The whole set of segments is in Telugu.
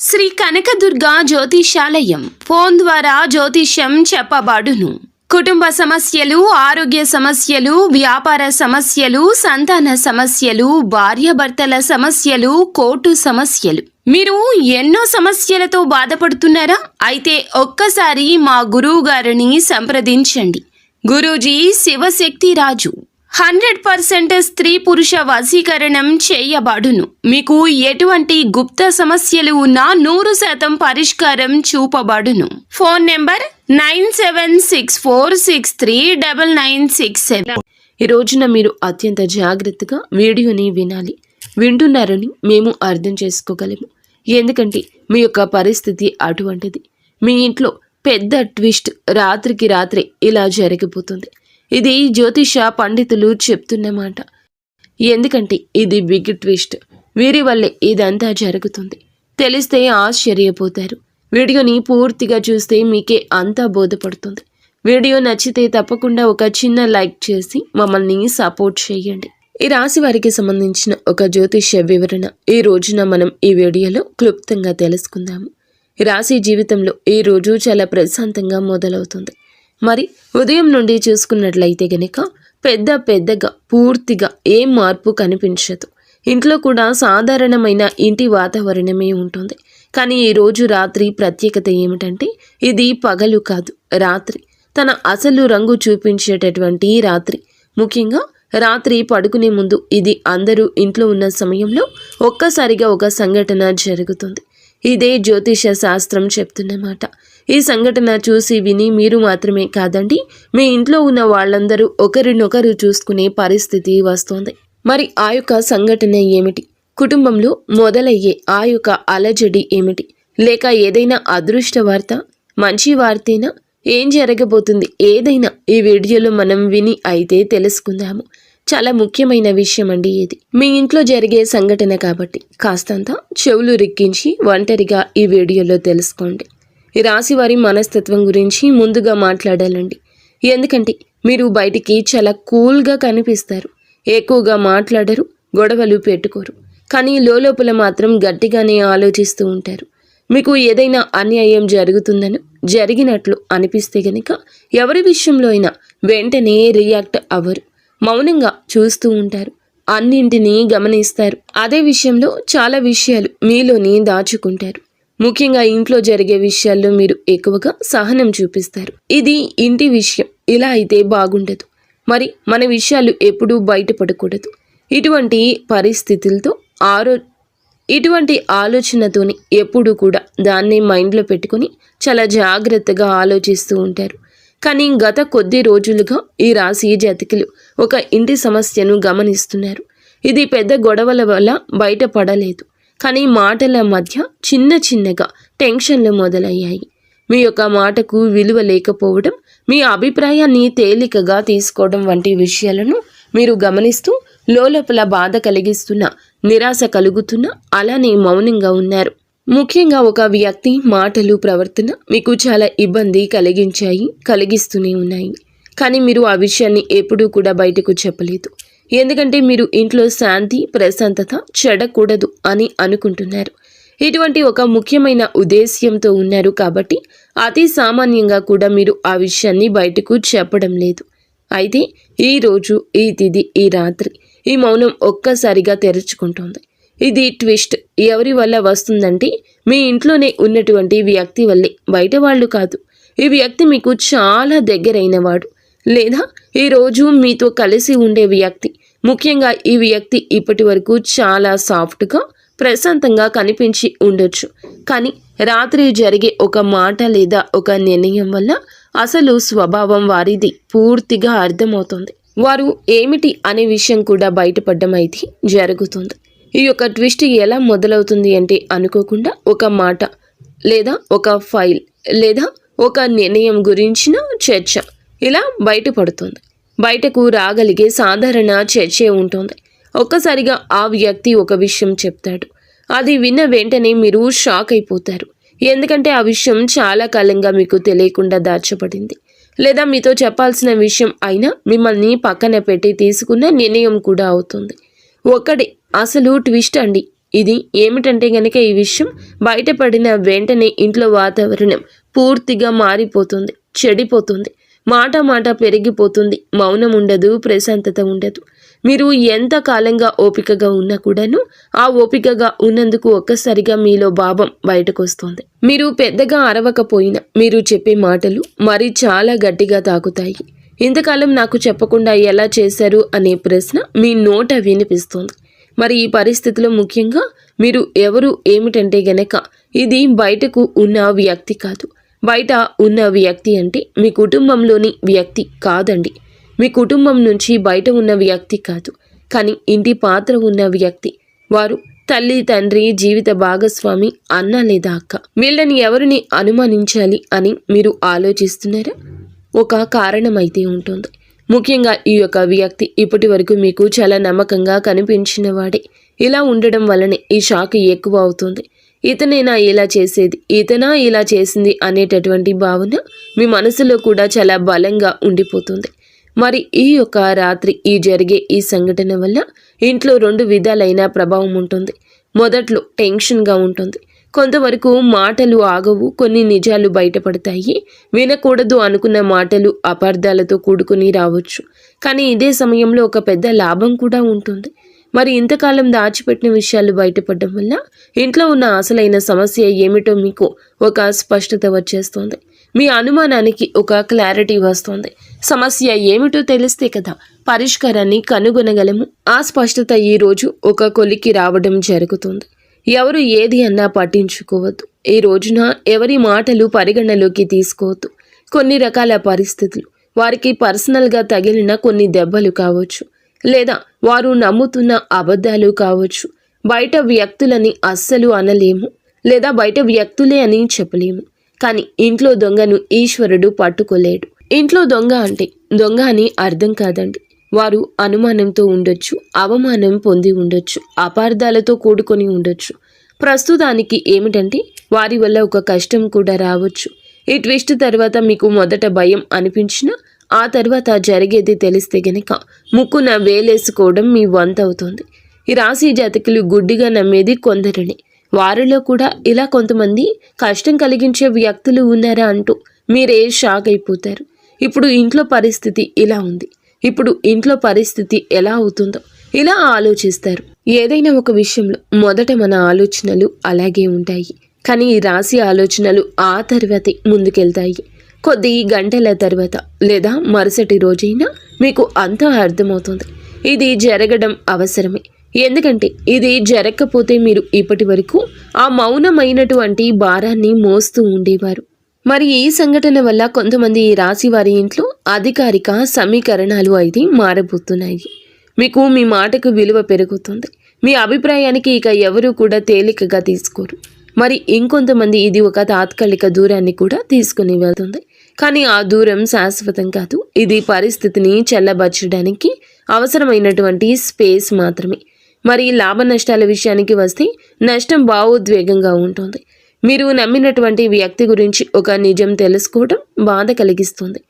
శ్రీ కనకదుర్గ జ్యోతిషాలయం ఫోన్ ద్వారా జ్యోతిష్యం చెప్పబడును. కుటుంబ సమస్యలు, ఆరోగ్య సమస్యలు, వ్యాపార సమస్యలు, సంతాన సమస్యలు, భార్యాభర్తల సమస్యలు, కోర్టు సమస్యలు. మీరు ఎన్నో సమస్యలతో బాధపడుతున్నారా? అయితే ఒక్కసారి మా గురువు గారిని సంప్రదించండి. గురూజీ శివశక్తి రాజు 100% స్త్రీ పురుష వశీకరణం చేయబడును. మీకు ఎటువంటి గుప్త సమస్యలు ఉన్నా 100% పరిష్కారం చూపబడును. Phone number 9764639967. ఈ రోజున మీరు అత్యంత జాగ్రత్తగా వీడియోని వినాలి. వింటున్నారని మేము అర్థం చేసుకోగలము. ఎందుకంటే మీ యొక్క పరిస్థితి అటువంటిది. మీ ఇంట్లో పెద్ద ట్విస్ట్ రాత్రికి రాత్రే ఇలా జరిగిపోతుంది. ఇది జ్యోతిష పండితులు చెప్తున్న మాట. ఎందుకంటే ఇది బిగ్ ట్విస్ట్. వీరి వల్లే ఇదంతా జరుగుతుంది. తెలిస్తే ఆశ్చర్యపోతారు. వీడియోని పూర్తిగా చూస్తే మీకే అంతా బోధపడుతుంది. వీడియో నచ్చితే తప్పకుండా ఒక చిన్న లైక్ చేసి మమ్మల్ని సపోర్ట్ చేయండి. ఈ రాశి వారికి సంబంధించిన ఒక జ్యోతిష్య వివరణ ఈ రోజున మనం ఈ వీడియోలో క్లుప్తంగా తెలుసుకుందాము. ఈ రాశి జీవితంలో ఈ రోజు చాలా ప్రశాంతంగా మొదలవుతుంది. మరి ఉదయం నుండి చూసుకున్నట్లయితే గనక పెద్దగా పూర్తిగా ఏం మార్పు కనిపించదు. ఇంట్లో కూడా సాధారణమైన ఇంటి వాతావరణమే ఉంటుంది. కానీ ఈరోజు రాత్రి ప్రత్యేకత ఏమిటంటే ఇది పగలు కాదు, రాత్రి. తన అసలు రంగు చూపించేటటువంటి రాత్రి. ముఖ్యంగా రాత్రి పడుకునే ముందు ఇది అందరూ ఇంట్లో ఉన్న సమయంలో ఒక్కసారిగా ఒక సంఘటన జరుగుతుంది. ఇదే జ్యోతిష శాస్త్రం చెప్తున్నమాట. ఈ సంఘటన చూసి విని మీరు మాత్రమే కాదండి, మీ ఇంట్లో ఉన్న వాళ్ళందరూ ఒకరినొకరు చూసుకునే పరిస్థితి వస్తుంది. మరి ఆ యొక్క సంఘటన ఏమిటి? కుటుంబంలో మొదలయ్యే ఆ యొక్క అలజడి ఏమిటి? లేక ఏదైనా అదృష్ట వార్త, మంచి వార్తేనా? ఏం జరగబోతుంది? ఏదైనా ఈ వీడియోలో మనం విని అయితే తెలుసుకుందాము. చాలా ముఖ్యమైన విషయం అండి ఇది. మీ ఇంట్లో జరిగే సంఘటన కాబట్టి కాస్తంత చెవులు రిక్కించి ఒంటరిగా ఈ వీడియోలో తెలుసుకోండి. ఈ రాశి వారి మనస్తత్వం గురించి ముందుగా మాట్లాడాలండి. ఎందుకంటే మీరు బయటికి చాలా కూల్గా కనిపిస్తారు. ఎక్కువగా మాట్లాడరు, గొడవలు పెట్టుకోరు. కానీ లోపల మాత్రం గట్టిగానే ఆలోచిస్తూ ఉంటారు. మీకు ఏదైనా అన్యాయం జరుగుతుందని జరిగినట్లు అనిపిస్తే గనక ఎవరి విషయంలో అయినా వెంటనే రియాక్ట్ అవ్వరు. మౌనంగా చూస్తూ ఉంటారు. అన్నింటినీ గమనిస్తారు. అదే విషయంలో చాలా విషయాలు మీలోని దాచుకుంటారు. ముఖ్యంగా ఇంట్లో జరిగే విషయాల్లో మీరు ఎక్కువగా సహనం చూపిస్తారు. ఇది ఇంటి విషయం, ఇలా అయితే బాగుండదు. మరి మన విషయాలు ఎప్పుడూ బయటపడకూడదు. ఇటువంటి పరిస్థితులతో ఇటువంటి ఆలోచనతోని ఎప్పుడూ కూడా దాన్ని మైండ్లో పెట్టుకుని చాలా జాగ్రత్తగా ఆలోచిస్తూ ఉంటారు. కానీ గత కొద్ది రోజులుగా ఈ రాశి జాతకులు ఒక ఇంటి సమస్యను గమనిస్తున్నారు. ఇది పెద్ద గొడవల వల్ల బయటపడలేదు. కానీ మాటల మధ్య చిన్నగా టెన్షన్లు మొదలయ్యాయి. మీ యొక్క మాటకు విలువ లేకపోవడం, మీ అభిప్రాయాన్ని తేలికగా తీసుకోవడం వంటి విషయాలను మీరు గమనిస్తూ లోపల బాధ కలిగిస్తున్న, నిరాశ కలుగుతున్న, అలానే మౌనంగా ఉన్నారు. ముఖ్యంగా ఒక వ్యక్తి మాటలు, ప్రవర్తన మీకు చాలా ఇబ్బంది కలిగిస్తూనే ఉన్నాయి. కానీ మీరు ఆ విషయాన్ని ఎప్పుడూ కూడా బయటకు చెప్పలేదు. ఎందుకంటే మీరు ఇంట్లో శాంతి, ప్రశాంతత చెడకూడదు అని అనుకుంటున్నారు. ఇటువంటి ఒక ముఖ్యమైన ఉద్దేశ్యంతో ఉన్నారు కాబట్టి అతి సామాన్యంగా కూడా మీరు ఆ విషయాన్ని బయటకు చెప్పడం లేదు. అయితే ఈ రోజు, ఈ తిథి, ఈ రాత్రి ఈ మౌనం ఒక్కసారిగా తెరుచుకుంటోంది. ఇది ట్విస్ట్. ఎవరి వల్ల వస్తుందంటే మీ ఇంట్లోనే ఉన్నటువంటి వ్యక్తి వల్లే, బయట వాళ్ళు కాదు. ఈ వ్యక్తి మీకు చాలా దగ్గరైన వాడు, లేదా ఈరోజు మీతో కలిసి ఉండే వ్యక్తి. ముఖ్యంగా ఈ వ్యక్తి ఇప్పటి వరకు చాలా సాఫ్ట్గా, ప్రశాంతంగా కనిపించి ఉండొచ్చు. కానీ రాత్రి జరిగే ఒక మాట లేదా ఒక నిర్ణయం వల్ల అసలు స్వభావం వారిది పూర్తిగా అర్థమవుతుంది. వారు ఏమిటి అనే విషయం కూడా బయటపడడం అయితే జరుగుతుంది. ఈ యొక్క ట్విస్ట్ ఎలా మొదలవుతుంది అంటే అనుకోకుండా ఒక మాట లేదా ఒక ఫైల్ లేదా ఒక నిర్ణయం గురించిన చర్చ ఇలా బయటపడుతుంది. బయటకు రాగలిగే సాధారణ చర్చే ఉంటుంది. ఒక్కసారిగా ఆ వ్యక్తి ఒక విషయం చెప్తాడు. అది విన్న వెంటనే మీరు షాక్ అయిపోతారు. ఎందుకంటే ఆ విషయం చాలా కాలంగా మీకు తెలియకుండా దాచబడింది. లేదా మీతో చెప్పాల్సిన విషయం అయినా మిమ్మల్ని పక్కన పెట్టి తీసుకున్న నిర్ణయం కూడా అవుతుంది. ఒక్కడే అసలు ట్విస్ట్ అండి. ఇది ఏమిటంటే గనక ఈ విషయం బయటపడిన వెంటనే ఇంట్లో వాతావరణం పూర్తిగా మారిపోతుంది, చెడిపోతుంది. మాట మాట పెరిగిపోతుంది. మౌనం ఉండదు, ప్రశాంతత ఉండదు. మీరు ఎంత కాలంగా ఓపికగా ఉన్నా కూడాను ఆ ఓపికగా ఉన్నందుకు ఒక్కసారిగా మీలో భావం బయటకు వస్తుంది. మీరు పెద్దగా అరవకపోయినా మీరు చెప్పే మాటలు మరి చాలా గట్టిగా తాకుతాయి. ఇంతకాలం నాకు చెప్పకుండా ఎలా చేశారు అనే ప్రశ్న మీ నోట వినిపిస్తుంది. మరి ఈ పరిస్థితిలో ముఖ్యంగా మీరు ఎవరు ఏమిటంటే గనక ఇది బయటకు ఉన్న వ్యక్తి కాదు. బయట ఉన్న వ్యక్తి అంటే మీ కుటుంబంలోని వ్యక్తి కాదండి. మీ కుటుంబం నుంచి బయట ఉన్న వ్యక్తి కాదు, కానీ ఇంటి పాత్ర ఉన్న వ్యక్తి. వారు తల్లి, తండ్రి, జీవిత భాగస్వామి, అన్న లేదా అక్క. వీళ్ళని ఎవరిని అనుమానించాలి అని మీరు ఆలోచిస్తున్నారా? ఒక కారణం అయితే ఉంటుంది. ముఖ్యంగా ఈ యొక్క వ్యక్తి ఇప్పటి వరకు మీకు చాలా నమ్మకంగా కనిపించిన వాడే. ఇలా ఉండడం వల్లనే ఈ షాక్ ఎక్కువ అవుతుంది. ఇతనేనా ఇలా చేసేది, ఇతనా ఇలా చేసింది అనేటటువంటి భావన మీ మనసులో కూడా చాలా బలంగా ఉండిపోతుంది. మరి ఈ యొక్క రాత్రి జరిగే ఈ సంఘటన వల్ల ఇంట్లో 2 విధాలైన ప్రభావం ఉంటుంది. మొదట్లో టెన్షన్గా ఉంటుంది. కొంతవరకు మాటలు ఆగవు, కొన్ని నిజాలు బయటపడతాయి. వినకూడదు అనుకున్న మాటలు అపార్థాలతో కూడుకుని రావచ్చు. కానీ ఇదే సమయంలో ఒక పెద్ద లాభం కూడా ఉంటుంది. మరి ఇంతకాలం దాచిపెట్టిన విషయాలు బయటపడడం వల్ల ఇంట్లో ఉన్న అసలైన సమస్య ఏమిటో మీకు ఒక స్పష్టత వచ్చేస్తుంది. మీ అనుమానానికి ఒక క్లారిటీ వస్తుంది. సమస్య ఏమిటో తెలిస్తే కదా పరిష్కారాన్ని కనుగొనగలము. ఆ స్పష్టత ఈరోజు ఒక కొలికి రావడం జరుగుతుంది. ఎవరు ఏది అన్నా పట్టించుకోవద్దు. ఈ రోజున ఎవరి మాటలు పరిగణలోకి తీసుకోవద్దు. కొన్ని రకాల పరిస్థితులు, వారికి పర్సనల్గా తగిలిన కొన్ని దెబ్బలు కావచ్చు, లేదా వారు నమ్ముతున్న అబద్ధాలు కావచ్చు. బయట వ్యక్తులని అస్సలు అనలేము, లేదా బయట వ్యక్తులే అని చెప్పలేము. కానీ ఇంట్లో దొంగను ఈశ్వరుడు పట్టుకోలేడు. ఇంట్లో దొంగ అంటే దొంగ అని అర్థం కాదండి. వారు అనుమానంతో ఉండొచ్చు, అవమానం పొంది ఉండొచ్చు, అపార్థాలతో కూడుకొని ఉండొచ్చు. ప్రస్తుతానికి ఏమిటంటే వారి వల్ల ఒక కష్టం కూడా రావచ్చు. ఈ ట్విస్ట్ తర్వాత మీకు మొదట భయం అనిపించినా ఆ తర్వాత జరిగేది తెలిస్తే గనక ముక్కున వేలేసుకోవడం మీ వంత అవుతుంది. ఈ రాశి జాతకులు గుడ్డిగా నమ్మేది కొందరిని. వారిలో కూడా ఇలా కొంతమంది కష్టం కలిగించే వ్యక్తులు ఉన్నారా అంటూ మీరే షాక్ అయిపోతారు. ఇప్పుడు ఇంట్లో పరిస్థితి ఇలా ఉంది, ఇప్పుడు ఇంట్లో పరిస్థితి ఎలా అవుతుందో ఇలా ఆలోచిస్తారు. ఏదైనా ఒక విషయంలో మొదట మన ఆలోచనలు అలాగే ఉంటాయి, కానీ ఈ రాశి ఆలోచనలు ఆ తర్వాతే ముందుకెళ్తాయి. కొద్ది గంటల తర్వాత లేదా మరుసటి రోజైనా మీకు అంతా అర్థమవుతుంది. ఇది జరగడం అవసరమే. ఎందుకంటే ఇది జరగకపోతే మీరు ఇప్పటి వరకు ఆ మౌనమైనటువంటి భారాన్ని మోస్తూ ఉండేవారు. మరి ఈ సంఘటన వల్ల కొంతమంది ఈ రాశి వారి ఇంట్లో అధికారిక సమీకరణాలు అయితే మారబోతున్నాయి. మీకు మీ మాటకు విలువ పెరుగుతుంది. మీ అభిప్రాయానికి ఇక ఎవరూ కూడా తేలికగా తీసుకోరు. మరి ఇంకొంతమంది ఇది ఒక తాత్కాలిక దూరాన్ని కూడా తీసుకుని వెళ్తుంది. కానీ ఆ దూరం శాశ్వతం కాదు. ఇది పరిస్థితిని చల్లబరచడానికి అవసరమైనటువంటి స్పేస్ మాత్రమే. మరి లాభ నష్టాల విషయానికి వస్తే నష్టం భావోద్వేగంగా ఉంటుంది. మీరు నమ్మినటువంటి వ్యక్తి గురించి ఒక నిజం తెలుసుకోవడం బాధ కలిగిస్తుంది.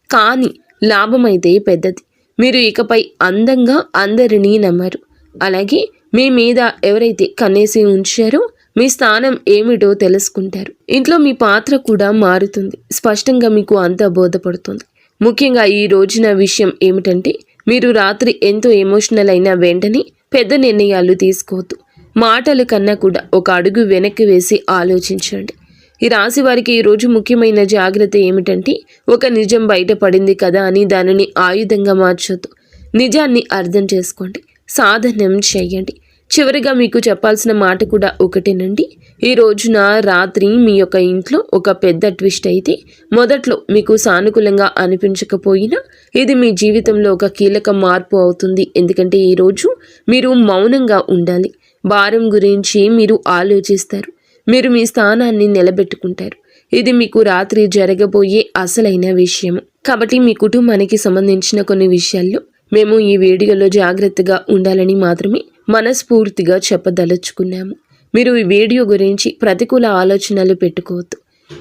కానీ లాభం అయితే పెద్దది. మీరు ఇకపై అందంగా అందరినీ నమ్మరు. అలాగే మీ మీద ఎవరైతే కన్నేసి ఉంచారో మీ స్థానం ఏమిటో తెలుసుకుంటారు. ఇంట్లో మీ పాత్ర కూడా మారుతుంది. స్పష్టంగా మీకు అంతా బోధపడుతుంది. ముఖ్యంగా ఈ రోజున విషయం ఏమిటంటే మీరు రాత్రి ఎంతో ఎమోషనల్ అయిన వెంటనే పెద్ద నిర్ణయాలు తీసుకోవద్దు. మాటల కన్నా కూడా ఒక అడుగు వెనక్కి వేసి ఆలోచించండి. ఈ రాశి వారికి ఈరోజు ముఖ్యమైన జాగ్రత్త ఏమిటంటే ఒక నిజం బయటపడింది కదా అని దానిని ఆయుధంగా మార్చొద్దు. నిజాన్ని అర్థం చేసుకోండి, సాధనం చేయండి. చివరిగా మీకు చెప్పాల్సిన మాట కూడా ఒకటేనండి. ఈ రోజున రాత్రి మీ యొక్క ఇంట్లో ఒక పెద్ద ట్విస్ట్ అయితే మొదట్లో మీకు సానుకూలంగా అనిపించకపోయినా ఇది మీ జీవితంలో ఒక కీలక మార్పు అవుతుంది. ఎందుకంటే ఈరోజు మీరు మౌనంగా ఉండాలి. భారం గురించి మీరు ఆలోచిస్తారు. మీరు మీ స్థానాన్ని నిలబెట్టుకుంటారు. ఇది మీకు రాత్రి జరగబోయే అసలైన విషయం. కాబట్టి మీ కుటుంబానికి సంబంధించిన కొన్ని విషయాల్లో మేము ఈ వీడియోలో జాగ్రత్తగా ఉండాలని మాత్రమే మనస్ఫూర్తిగా చెప్పదలుచుకున్నాము. మీరు ఈ వీడియో గురించి ప్రతికూల ఆలోచనలు పెట్టుకోవద్దు.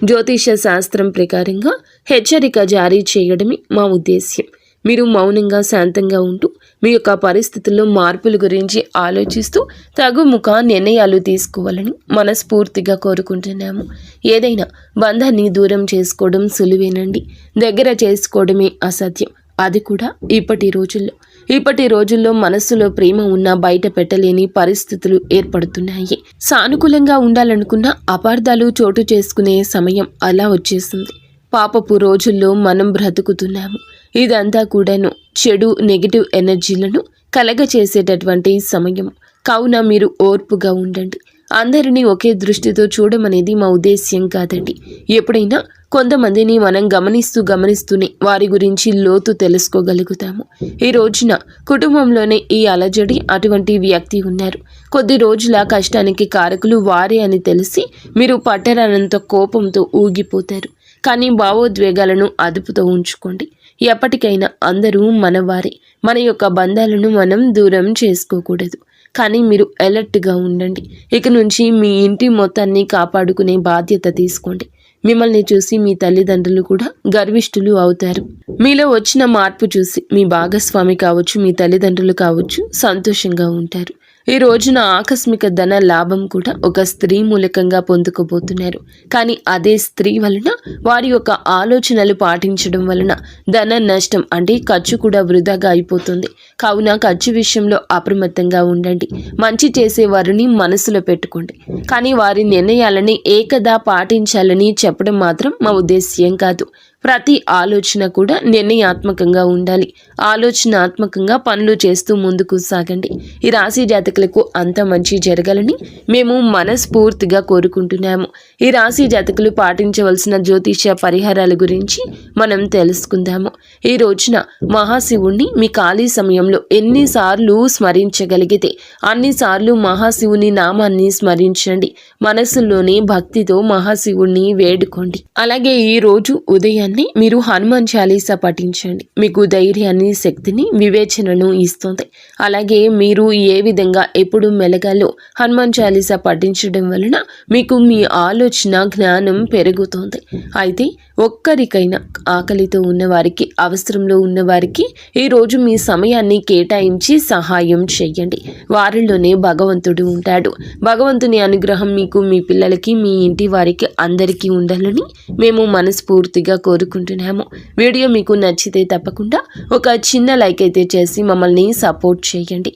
జ్యోతిష శాస్త్రం ప్రకారంగా హెచ్చరిక జారీ చేయడమే మా ఉద్దేశ్యం. మీరు మౌనంగా శాంతంగా ఉంటూ మీ యొక్క పరిస్థితుల్లో మార్పుల గురించి ఆలోచిస్తూ తగుముఖ నిర్ణయాలు తీసుకోవాలని మనస్ఫూర్తిగా కోరుకుంటున్నాము. ఏదైనా బంధాన్ని దూరం చేసుకోవడం సులువేనండి, దగ్గర చేసుకోవడమే అసాధ్యం. అది కూడా ఇప్పటి రోజుల్లో మనస్సులో ప్రేమ ఉన్నా బయట పెట్టలేని పరిస్థితులు ఏర్పడుతున్నాయి. సానుకూలంగా ఉండాలనుకున్న అపార్థాలు చోటు చేసుకునే సమయం అలా వచ్చేసింది. పాపపు రోజుల్లో మనం బ్రతుకుతున్నాము. ఇదంతా కూడాను చెడు నెగిటివ్ ఎనర్జీలను కలగచేసేటటువంటి సమయం. కావున మీరు ఓర్పుగా ఉండండి. అందరినీ ఒకే దృష్టితో చూడమనేది మా ఉద్దేశ్యం కాదండి. ఎప్పుడైనా కొంతమందిని మనం గమనిస్తూనే వారి గురించి లోతు తెలుసుకోగలుగుతాము. ఈ రోజున కుటుంబంలోనే ఈ అలజడి అటువంటి వ్యక్తి ఉన్నారు. కొద్ది రోజుల కష్టానికి కారకులు వారే అని తెలిసి మీరు పట్టరానంత కోపంతో ఊగిపోతారు. కానీ భావోద్వేగాలను అదుపుతో ఉంచుకోండి. ఎప్పటికైనా అందరూ మనవారే. మన యొక్క బంధాలను మనం దూరం చేసుకోకూడదు. కానీ మీరు అలర్ట్గా ఉండండి. ఇక నుంచి మీ ఇంటి మొత్తాన్ని కాపాడుకునే బాధ్యత తీసుకోండి. మిమ్మల్ని చూసి మీ తల్లిదండ్రులు కూడా గర్విష్ఠులు అవుతారు. మీలో వచ్చిన మార్పు చూసి మీ భాగస్వామి కావచ్చు, మీ తల్లిదండ్రులు కావచ్చు సంతోషంగా ఉంటారు. ఈ రోజున ఆకస్మిక ధన లాభం కూడా ఒక స్త్రీ మూలకంగా పొందుకోబోతున్నారు. కానీ అదే స్త్రీ వలన వారి యొక్క ఆలోచనలు పాటించడం వలన ధన నష్టం అంటే ఖర్చు కూడా వృధాగా అయిపోతుంది. కావున ఖర్చు విషయంలో అప్రమత్తంగా ఉండండి. మంచి చేసే వారిని మనసులో పెట్టుకోండి. కానీ వారి నిర్ణయాలని ఏకదా పాటించాలని చెప్పడం మాత్రం మా ఉద్దేశ్యం కాదు. ప్రతి ఆలోచన కూడా నిర్ణయాత్మకంగా ఉండాలి. ఆలోచనాత్మకంగా పనులు చేస్తూ ముందుకు సాగండి. ఈ రాశి జాతకులకు అంత మంచి జరగాలని మేము మనస్ఫూర్తిగా కోరుకుంటున్నాము. ఈ రాశి జాతకులు పాటించవలసిన జ్యోతిష పరిహారాల గురించి మనం తెలుసుకుందాము. ఈ రోజున మహాశివుణ్ణి మీ ఖాళీ సమయంలో ఎన్నిసార్లు స్మరించగలిగితే అన్నిసార్లు మహాశివుని నామాన్ని స్మరించండి. మనసులోనే భక్తితో మహాశివుణ్ణి వేడుకోండి. అలాగే ఈ రోజు ఉదయాన్నే మీరు హనుమాన్ చాలీసా పఠించండి. మీకు ధైర్యాన్ని, శక్తిని, వివేచనను ఇస్తుంది. అలాగే మీరు ఏ విధంగా ఎప్పుడు మెలగాలో హనుమాన్ చాలీసా పఠించడం వలన మీకు మీ ఆలోచన జ్ఞానం పెరుగుతుంది. అయితే ఒక్కరికైనా ఆకలితో ఉన్నవారికి, అవసరంలో ఉన్నవారికి ఈరోజు మీ సమయాన్ని కేటాయించి సహాయం చేయండి. వారిలోనే భగవంతుడు ఉంటాడు. భగవంతుని అనుగ్రహం మీకు, మీ పిల్లలకి, మీ ఇంటి వారికి అందరికీ ఉండాలని మేము మనస్ఫూర్తిగా కోరుకుంటున్నాము. వీడియో మీకు నచ్చితే తప్పకుండా ఒక చిన్న లైక్ అయితే చేసి మమ్మల్ని సపోర్ట్ చేయండి.